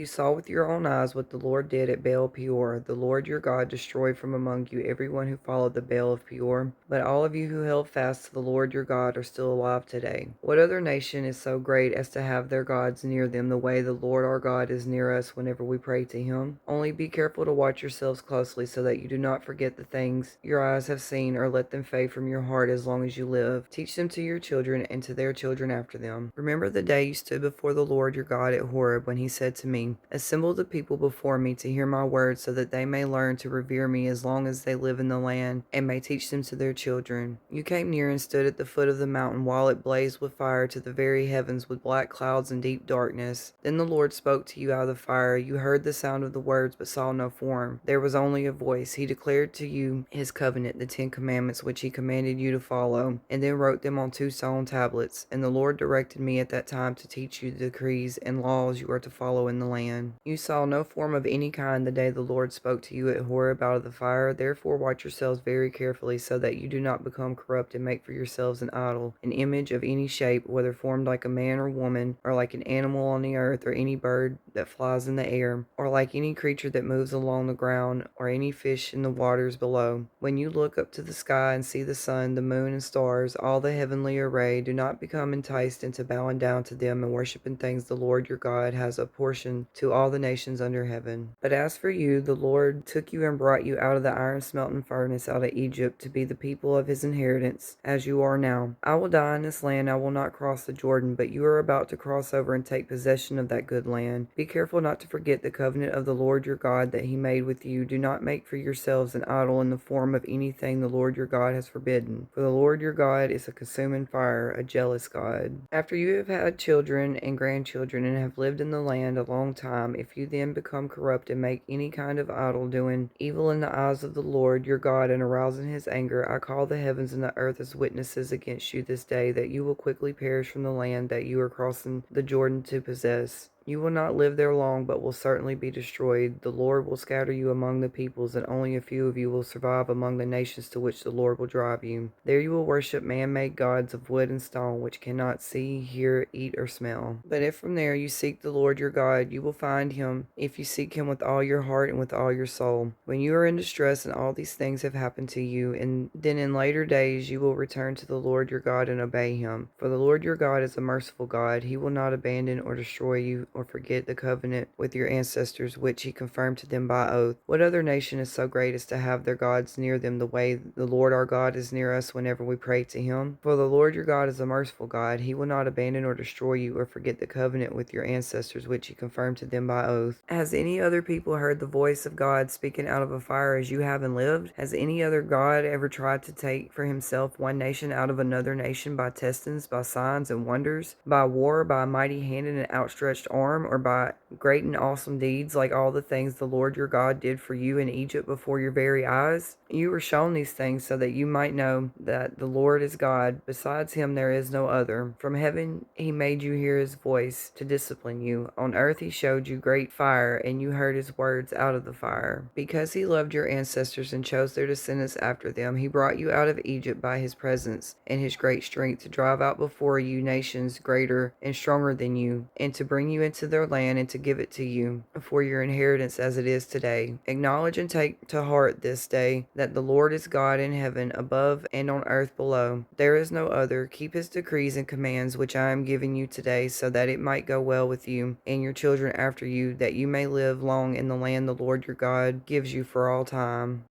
You saw with your own eyes what the Lord did at Baal Peor. The Lord your God destroyed from among you everyone who followed the Baal of Peor. But all of you who held fast to the Lord your God are still alive today. What other nation is so great as to have their gods near them the way the Lord our God is near us whenever we pray to him? Only be careful to watch yourselves closely so that you do not forget the things your eyes have seen or let them fade from your heart as long as you live. Teach them to your children and to their children after them. Remember the day you stood before the Lord your God at Horeb when he said to me, "Assemble the people before me to hear my words so that they may learn to revere me as long as they live in the land and may teach them to their children." You came near and stood at the foot of the mountain while it blazed with fire to the very heavens with black clouds and deep darkness. Then the Lord spoke to you out of the fire. You heard the sound of the words but saw no form. There was only a voice. He declared to you his covenant, the 10 Commandments which he commanded you to follow, and then wrote them on 2 stone tablets. And the Lord directed me at that time to teach you the decrees and laws you are to follow in the land. You saw no form of any kind the day the Lord spoke to you at Horeb out of the fire. Therefore watch yourselves very carefully so that you do not become corrupt and make for yourselves an idol, an image of any shape, whether formed like a man or woman, or like an animal on the earth, or any bird that flies in the air, or like any creature that moves along the ground, or any fish in the waters below. When you look up to the sky and see the sun, the moon, and stars, all the heavenly array, do not become enticed into bowing down to them and worshiping things the Lord your God has apportioned to all the nations under heaven. But as for you, the Lord took you and brought you out of the iron smelting furnace out of Egypt to be the people of his inheritance, as you are now. I will die in this land, I will not cross the Jordan, but you are about to cross over and take possession of that good land. Be careful not to forget the covenant of the Lord your God that he made with you. Do not make for yourselves an idol in the form of anything the Lord your God has forbidden. For the Lord your God is a consuming fire, a jealous God. After you have had children and grandchildren and have lived in the land a long time, if you then become corrupt and make any kind of idol, doing evil in the eyes of the Lord your God and arousing his anger, I call the heavens and the earth as witnesses against you this day, that you will quickly perish from the land that you are crossing the Jordan to possess. You will not live there long, but will certainly be destroyed. The Lord will scatter you among the peoples, and only a few of you will survive among the nations to which the Lord will drive you. There you will worship man-made gods of wood and stone, which cannot see, hear, eat, or smell. But if from there you seek the Lord your God, you will find him, if you seek him with all your heart and with all your soul. When you are in distress and all these things have happened to you, and then in later days you will return to the Lord your God and obey him. For the Lord your God is a merciful God. He will not abandon or destroy you or forget the covenant with your ancestors, which he confirmed to them by oath. What other nation is so great as to have their gods near them the way the Lord our God is near us whenever we pray to him? For the Lord your God is a merciful God. He will not abandon or destroy you or forget the covenant with your ancestors, which he confirmed to them by oath. Has any other people heard the voice of God speaking out of a fire as you have and lived? Has any other God ever tried to take for himself one nation out of another nation by testings, by signs and wonders, by war, by a mighty hand and an outstretched arm, or by great and awesome deeds like all the things the Lord your God did for you in Egypt before your very eyes? You were shown these things so that you might know that the Lord is God. Besides him there is no other. From heaven he made you hear his voice to discipline you. On earth he showed you great fire, and you heard his words out of the fire. Because he loved your ancestors and chose their descendants after them, he brought you out of Egypt by his presence and his great strength to drive out before you nations greater and stronger than you, and to bring you into their land and to give it to you for your inheritance as it is today. Acknowledge and take to heart this day that the Lord is God in heaven above and on earth below. There is no other. Keep his decrees and commands which I am giving you today, so that it might go well with you and your children after you, that you may live long in the land the Lord your God gives you for all time.